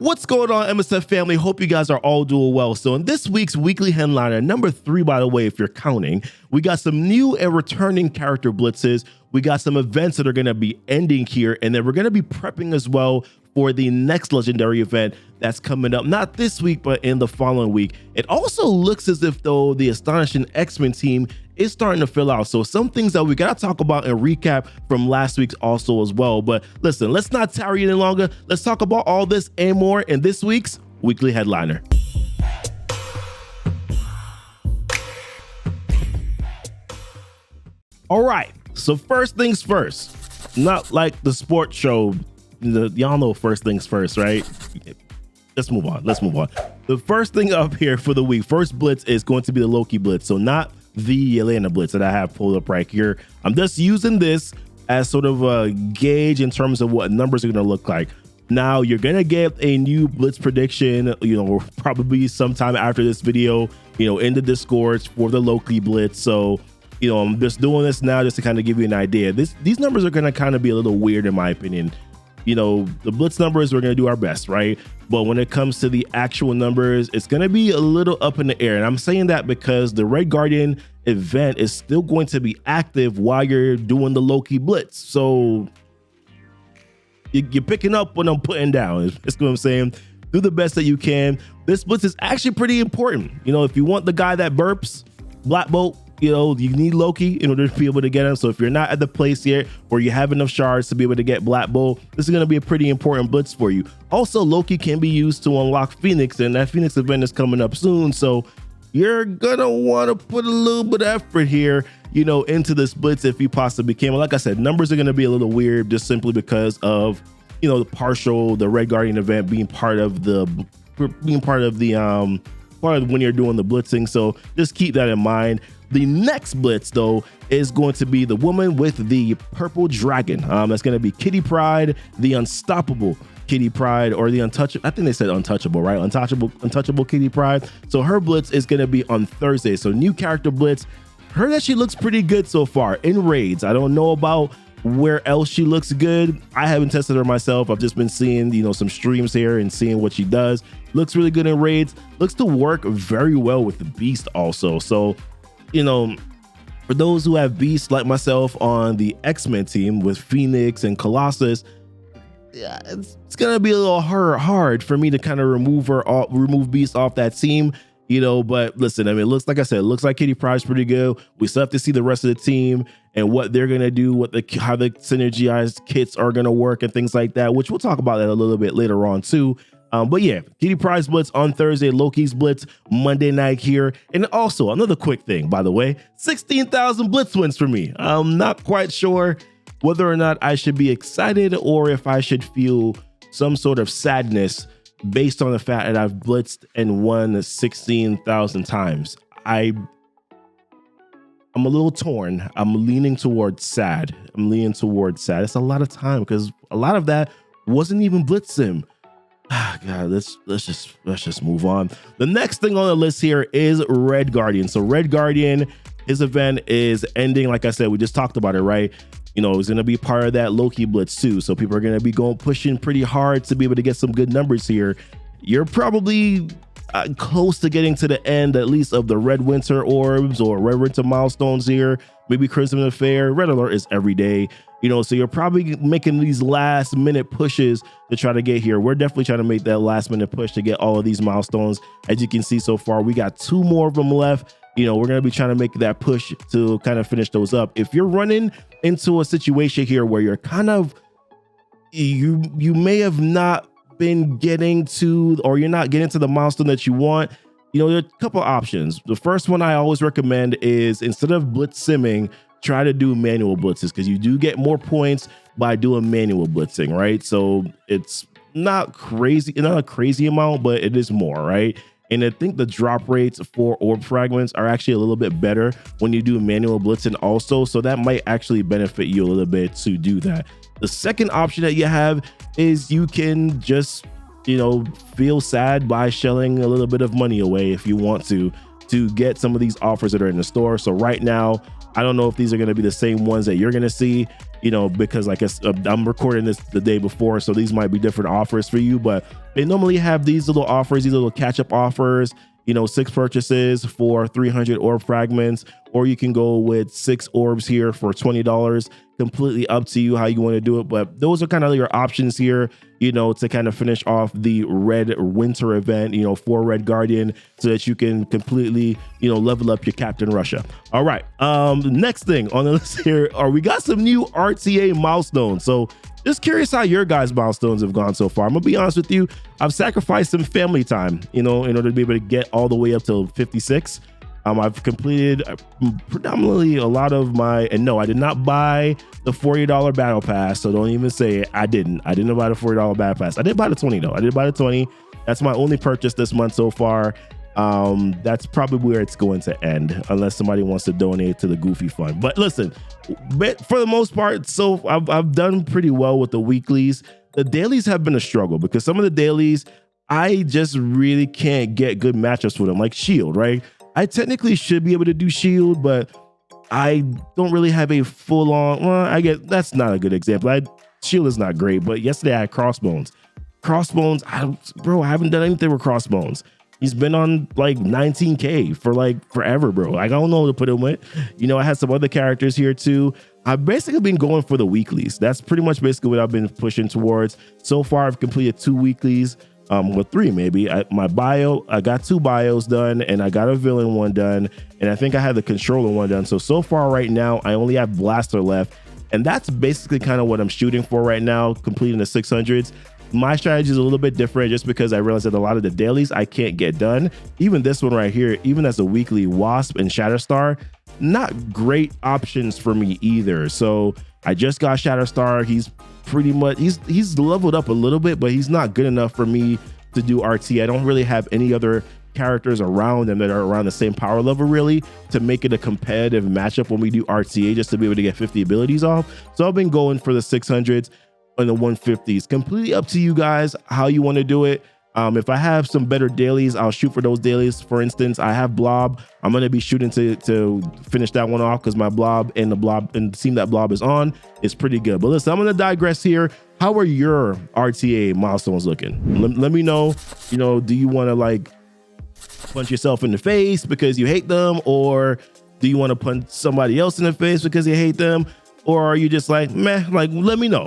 What's going on, MSF family? Hope you guys are all doing well. So in this week's weekly headliner, number 3, by the way, if you're counting, we got some new and returning character blitzes. We got some events that are going to be ending here, and then we're going to be prepping as well for the next legendary event that's coming up, not this week, but in the following week. It also looks as if, though, the Astonishing X-Men team is starting to fill out. So some things that we got to talk about and recap from last week's also as well. But listen, let's not tarry any longer. Let's talk about all this and more in this week's weekly headliner. All right, so first things first, not like the sports show, y'all know first things first, right? Let's move on. The first thing up here for the week, first blitz is going to be the Loki Blitz. So not the Atlanta Blitz that I have pulled up right here. I'm just using this as sort of a gauge in terms of what numbers are going to look like. Now you're going to get a new blitz prediction, probably sometime after this video, in the Discord for the Loki Blitz. So, I'm just doing this now just to kind of give you an idea. These numbers are going to kind of be a little weird in my opinion. The blitz numbers, we're going to do our best, right? But when it comes to the actual numbers, it's going to be a little up in the air. And I'm saying that because the Red Guardian event is still going to be active while you're doing the Loki Blitz. So you're picking up what I'm putting down. That's what I'm saying. Do the best that you can. This blitz is actually pretty important. If you want the guy that burps, Black Bolt, you need Loki in order to be able to get him. So if you're not at the place yet where you have enough shards to be able to get Black Bolt, this is going to be a pretty important blitz for you. Also, Loki can be used to unlock Phoenix, and that Phoenix event is coming up soon. So you're going to want to put a little bit of effort here, into this blitz if you possibly can. Well, like I said, numbers are going to be a little weird just simply because of, the Red Guardian event being part of when you're doing the blitzing. So just keep that in mind. The next blitz, though, is going to be the woman with the purple dragon. That's going to be Kitty Pryde, the unstoppable Kitty Pryde, or the untouchable. I think they said untouchable, right? Untouchable Kitty Pryde. So her blitz is going to be on Thursday. So new character blitz. Heard that she looks pretty good so far in raids. I don't know about where else she looks good. I haven't tested her myself. I've just been seeing, some streams here and seeing what she does. Looks really good in raids. Looks to work very well with the Beast also. So, for those who have Beasts like myself on the X-Men team with Phoenix and Colossus, yeah, it's gonna be a little hard for me to kind of remove Beast off that team, but listen, it looks like Kitty Pryde's pretty good. We still have to see the rest of the team and what they're gonna do, how the synergized kits are gonna work and things like that, which we'll talk about that a little bit later on too. But yeah, Kitty Pryde's blitz on Thursday, Loki's blitz Monday night here. And also another quick thing, by the way, 16,000 blitz wins for me. I'm not quite sure whether or not I should be excited or if I should feel some sort of sadness based on the fact that I've blitzed and won 16,000 times. I'm a little torn. I'm leaning towards sad. It's a lot of time because a lot of that wasn't even blitz sim. God, let's just move on. The next thing on the list here is Red Guardian. So Red Guardian, his event is ending. Like I said, we just talked about it, right? It's going to be part of that Loki Blitz too. So people are going to be pushing pretty hard to be able to get some good numbers here. You're probably close to getting to the end, at least of the Red Winter orbs or Red Winter milestones here. Maybe Crimson Affair. Red Alert is every day. So you're probably making these last minute pushes to try to get here. We're definitely trying to make that last minute push to get all of these milestones. As you can see so far, we got 2 more of them left. We're going to be trying to make that push to kind of finish those up. If you're running into a situation here where you're you may have not been getting to, or you're not getting to the milestone that you want, there are a couple options. The first one I always recommend is, instead of blitz simming, try to do manual blitzes, because you do get more points by doing manual blitzing, right? So it's not a crazy amount, but it is more, right? And I think the drop rates for orb fragments are actually a little bit better when you do manual blitzing also. So that might actually benefit you a little bit to do that. The second option that you have is you can just, feel sad by shelling a little bit of money away if you want to get some of these offers that are in the store. So right now, I don't know if these are going to be the same ones that you're going to see. because like I'm recording this the day before, so these might be different offers for you, but they normally have these little offers, these little catch-up offers, 6 purchases for 300 orb fragments, or you can go with 6 orbs here for $20. Completely up to you how you want to do it, but those are kind of your options here, to kind of finish off the red winter event, for Red Guardian, so that you can completely, level up your Captain Russia. All right. Next thing on the list here we got some new RTA milestones. So just curious how your guys' milestones have gone so far. I'm gonna be honest with you. I've sacrificed some family time, in order to be able to get all the way up to 56. I've completed predominantly a lot of and no, I did not buy the $40 battle pass. So don't even say it. I didn't buy the $40 battle pass. I did buy the 20 though. I did buy the 20. That's my only purchase this month so far. That's probably where it's going to end, unless somebody wants to donate to the Goofy Fund. But listen, for the most part, so I've done pretty well with the weeklies. The dailies have been a struggle because some of the dailies, I just really can't get good matchups with them, like Shield, right? I technically should be able to do Shield, but I don't really have a full-on, I guess that's not a good example. Shield is not great, but yesterday I had Crossbones. Crossbones, I haven't done anything with Crossbones. He's been on like 19K for like forever, bro. I don't know what to put him with. I had some other characters here too. I've basically been going for the weeklies. That's pretty much basically what I've been pushing towards. So far, I've completed 2 weeklies. With 3 maybe. I got 2 bios done, and I got a villain one done, and I think I had the controller one done. So far right now, I only have Blaster left, and that's basically kind of what I'm shooting for right now, completing the 600s. My strategy is a little bit different just because I realized that a lot of the dailies I can't get done. Even this one right here, even as a weekly, Wasp and Shatterstar, not great options for me either. So I just got Shatterstar. He's pretty much, he's leveled up a little bit, but he's not good enough for me to do RT. I don't really have any other characters around them that are around the same power level really to make it a competitive matchup when we do RTA, just to be able to get 50 abilities off. So I've been going for the 600s and the 150s. Completely up to you guys how you want to do it. If I have some better dailies, I'll shoot for those dailies. For instance, I have Blob. I'm going to be shooting to finish that one off because my Blob and the team that Blob is on is pretty good. But listen, I'm going to digress here. How are your RTA milestones looking? Let me know, do you want to like punch yourself in the face because you hate them? Or do you want to punch somebody else in the face because you hate them? Or are you just like, meh, like, let me know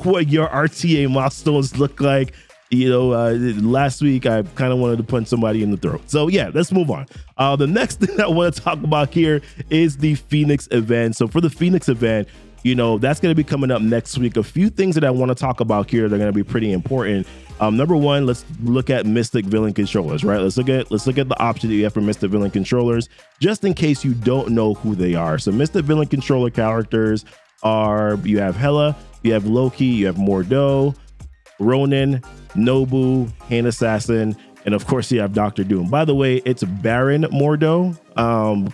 what your RTA milestones look like. Last week I kind of wanted to punch somebody in the throat. So yeah, let's move on. The next thing I want to talk about here is the Phoenix event. So for the Phoenix event, that's going to be coming up next week. A few things that I want to talk about here that are going to be pretty important. Number one, let's look at Mystic Villain controllers, right? Let's look at the option that you have for Mystic Villain controllers, just in case you don't know who they are. So Mystic Villain controller characters you have Hela, you have Loki, you have Mordo, Ronin, Nobu, Hand Assassin, and of course you have Dr. Doom. By the way, it's Baron Mordo.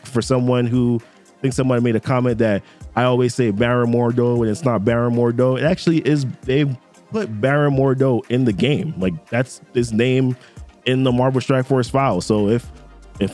For someone who thinks somebody made a comment that I always say Baron Mordo and it's not Baron Mordo. It actually is. They've put Baron Mordo in the game. Like that's his name in the Marvel Strike Force file. So if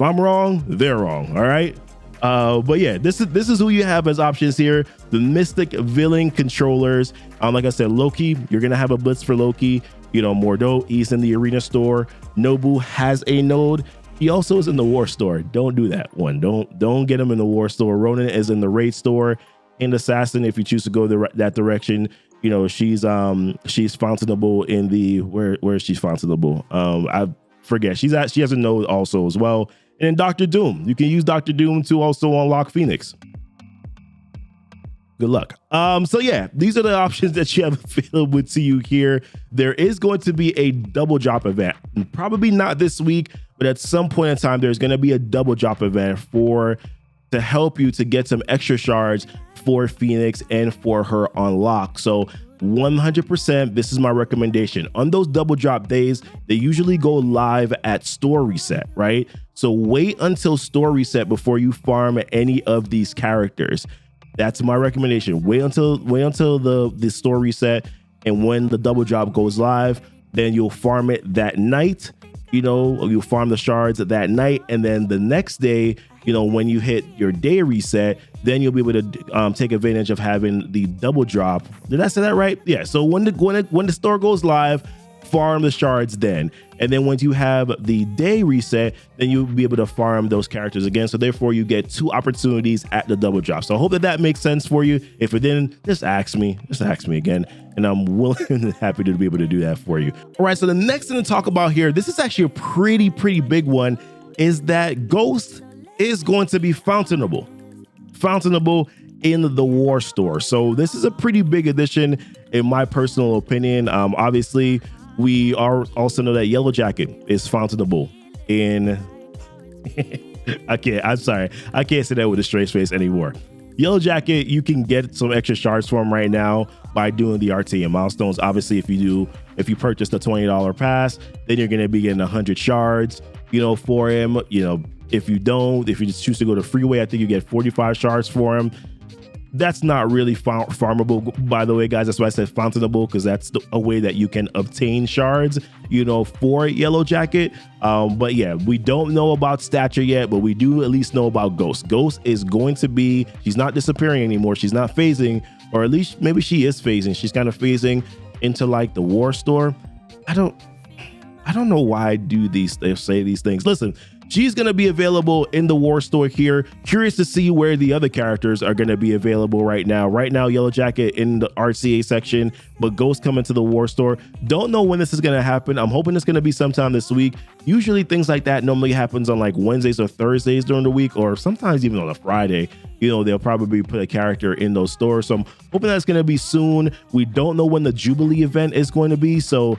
I'm wrong, they're wrong. All right. But yeah, this is who you have as options here. The Mystic Villain controllers. Like I said, Loki, you're gonna have a blitz for Loki. Mordo, he's in the arena store. Nobu has a node. He also is in the war store. Don't do that one. Don't get him in the war store. Ronin is in the raid store. And Assassin, if you choose to go that direction, she's Fountainable in the where is she Fountainable? I forget. She has a node also as well. And then Dr. Doom, you can use Dr. Doom to also unlock Phoenix. Good luck. So yeah, these are the options that you have available to you here. There is going to be a double drop event, probably not this week, but at some point in time, there's going to be a double drop event to help you to get some extra shards for Phoenix and for her unlock. So 100%, this is my recommendation. On those double drop days, they usually go live at store reset, right? So wait until store reset before you farm any of these characters. That's my recommendation. Wait until the store reset, and when the double drop goes live, then you'll farm it that night. You'll farm the shards that night, and then the next day when you hit your day reset, then you'll be able to take advantage of having the double drop. Did I say that right? Yeah. So when the store goes live, farm the shards then. And then once you have the day reset, then you'll be able to farm those characters again. So therefore you get 2 opportunities at the double drop. So I hope that makes sense for you. If it didn't, just ask me again. And I'm willing and happy to be able to do that for you. All right. So the next thing to talk about here, this is actually a pretty big one, is that Ghost is going to be Fountainable in the War Store. So this is a pretty big addition in my personal opinion. Obviously, we also know that Yellow Jacket is Fountainable in I can't say that with a straight face anymore. Yellow Jacket, you can get some extra shards for him right now by doing the RTA milestones. Obviously, if you purchase the $20 pass, then you're going to be getting 100 shards, for him. If you just choose to go to Freeway, I think you get 45 shards for him. That's not really farmable, by the way, guys. That's why I said Fountainable, because that's a way that you can obtain shards, for Yellow Jacket. But yeah, we don't know about Stature yet, but we do at least know about Ghost. Ghost is going to be, she's not disappearing anymore. She's not phasing, or at least maybe she is phasing. She's kind of phasing into like the War Store. I don't know why I say these things. Listen, she's going to be available in the War Store here. Curious to see where the other characters are going to be available right now. Right now, Yellow Jacket in the RCA section, but Ghost coming to the War Store. Don't know when this is going to happen. I'm hoping it's going to be sometime this week. Usually things like that normally happens on like Wednesdays or Thursdays during the week, or sometimes even on a Friday. They'll probably put a character in those stores. So I'm hoping that's going to be soon. We don't know when the Jubilee event is going to be, so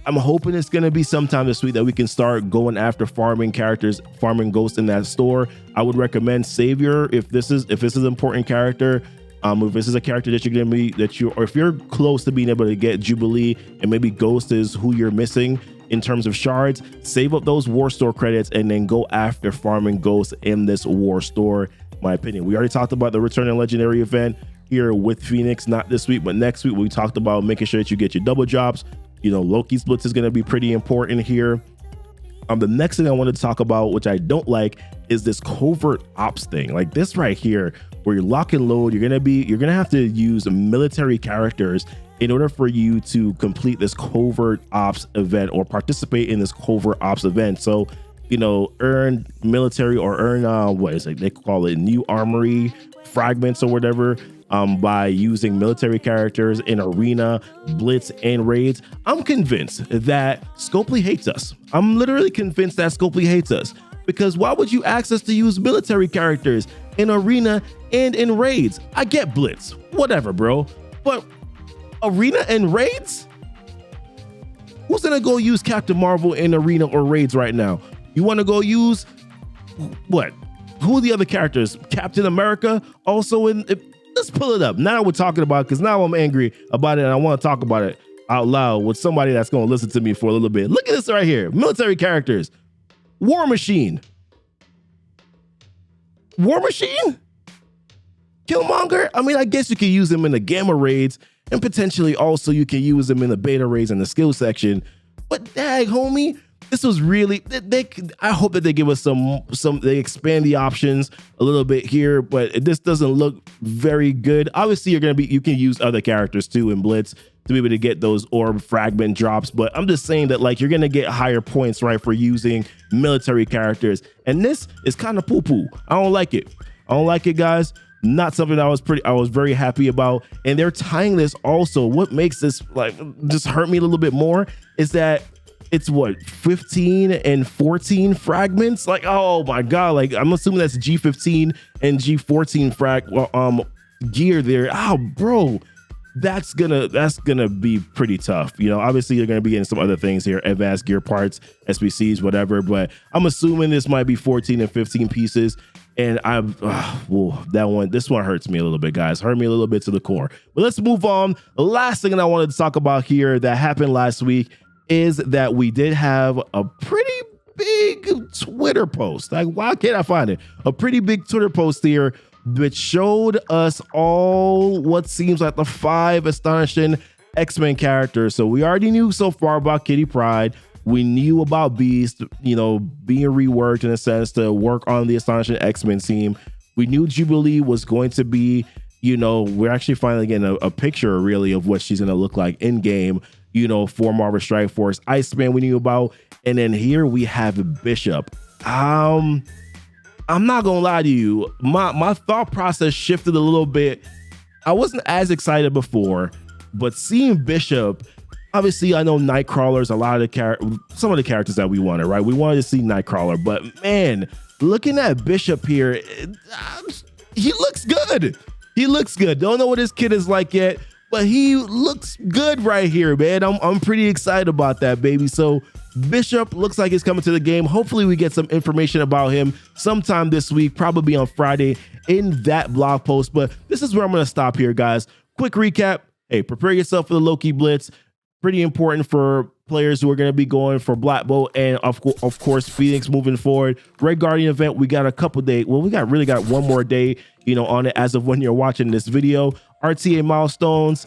I'm hoping it's going to be sometime this week that we can start going after farming characters, farming Ghosts in that store. I would recommend Savior if this is an important character. If this is a character that you're going to be, or if you're close to being able to get Jubilee and maybe Ghost is who you're missing in terms of shards, save up those War Store credits and then go after farming Ghosts in this War Store, in my opinion. We already talked about the Return and Legendary event here with Phoenix, not this week, but next week. We talked about making sure that you get your double drops. Loki's Blitz is going to be pretty important here. The next thing I wanted to talk about, which I don't like, is this covert ops thing. Like this right here, where you're lock and load, you're gonna have to use military characters in order for you to complete this covert ops event or participate in this covert ops event. So, earn military or earn what is it? They call it new armory fragments or whatever. By using military characters in arena, blitz, and raids. I'm convinced that Scopely hates us. I'm literally convinced that Scopely hates us, because why would you ask us to use military characters in arena and in raids? I get blitz, whatever, bro, but arena and raids? Who's gonna go use Captain Marvel in arena or raids right now? You wanna go use what? Who are the other characters? Captain America also in. Let's pull it up. Now we're talking about, because now I'm angry about it and I want to talk about it out loud with somebody that's going to listen to me for a little bit. Look at this right here. Military characters. War Machine. Killmonger. I mean, I guess you can use him in the Gamma raids, and potentially also you can use him in the Beta raids and the skill section. But dang, homie, this was really, I hope that they give us they expand the options a little bit here, but this doesn't look very good. Obviously, you can use other characters too in Blitz to be able to get those orb fragment drops, but I'm just saying that like you're gonna get higher points, right, for using military characters. And this is kind of poo-poo. I don't like it, guys. Not something I was very happy about. And they're tying this also. What makes this like just hurt me a little bit more is that it's what, 15 and 14 fragments? Like, oh my God. Like, I'm assuming that's G15 and G14 gear there. Oh, bro, that's gonna be pretty tough. Obviously you're gonna be getting some other things here, advanced gear parts, SBCs, whatever, but I'm assuming this might be 14 and 15 pieces. And this one hurts me a little bit, guys. Hurt me a little bit to the core. But let's move on. The last thing that I wanted to talk about here that happened last week is that we did have a pretty big Twitter post. Like, why can't I find it? A pretty big Twitter post here which showed us all what seems like the 5 Astonishing X-Men characters. So we already knew so far about Kitty Pryde. We knew about Beast, you know, being reworked in a sense to work on the Astonishing X-Men team. We knew Jubilee was going to be, you know, we're actually finally getting a picture really of what she's going to look like in game, you know, for Marvel Strike Force. Iceman we knew about. And then here we have Bishop. I'm not going to lie to you. My thought process shifted a little bit. I wasn't as excited before, but seeing Bishop, obviously I know Nightcrawler's some of the characters that we wanted, right? We wanted to see Nightcrawler, but man, looking at Bishop here, he looks good. He looks good. Don't know what this kid is like yet, but he looks good right here, man. I'm pretty excited about that, baby. So Bishop looks like he's coming to the game. Hopefully we get some information about him sometime this week, probably on Friday in that blog post. But this is where I'm going to stop here, guys. Quick recap. Hey, prepare yourself for the Loki Blitz. Pretty important for players who are going to be going for Black Bolt and of course Phoenix moving forward. Red Guardian event, we got a couple days. Well, we really got one more day, you know, on it as of when you're watching this video. RTA milestones,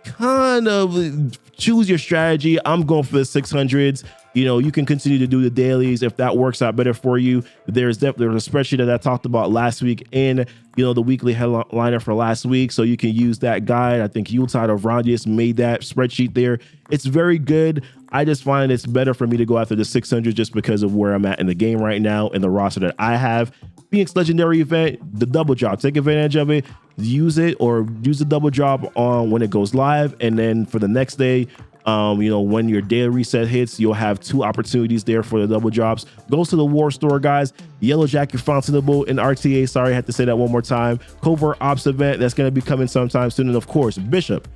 kind of choose your strategy. I'm going for the 600s. You know, you can continue to do the dailies if that works out better for you. There's a spreadsheet that I talked about last week in, you know, the weekly headliner for last week. So you can use that guide. I think Yuletide of Rondius made that spreadsheet there. It's very good. I just find it's better for me to go after the 600 just because of where I'm at in the game right now and the roster that I have. Phoenix Legendary event, the double drop, take advantage of it, use it, or use the double drop on when it goes live. And then for the next day, you know, when your daily reset hits, you'll have 2 opportunities there for the double drops. Goes to the War Store, guys. Yellow Jacket Fountainable in RTA. Sorry, I had to say that one more time. Covert Ops event that's going to be coming sometime soon. And of course, Bishop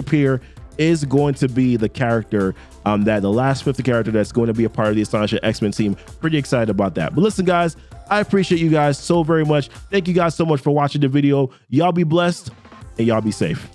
here is going to be the character that the last 50 character that's going to be a part of the Astonishing X-Men team. Pretty excited about that. But listen, guys, I appreciate you guys so very much. Thank you guys so much for watching the video. Y'all be blessed and y'all be safe.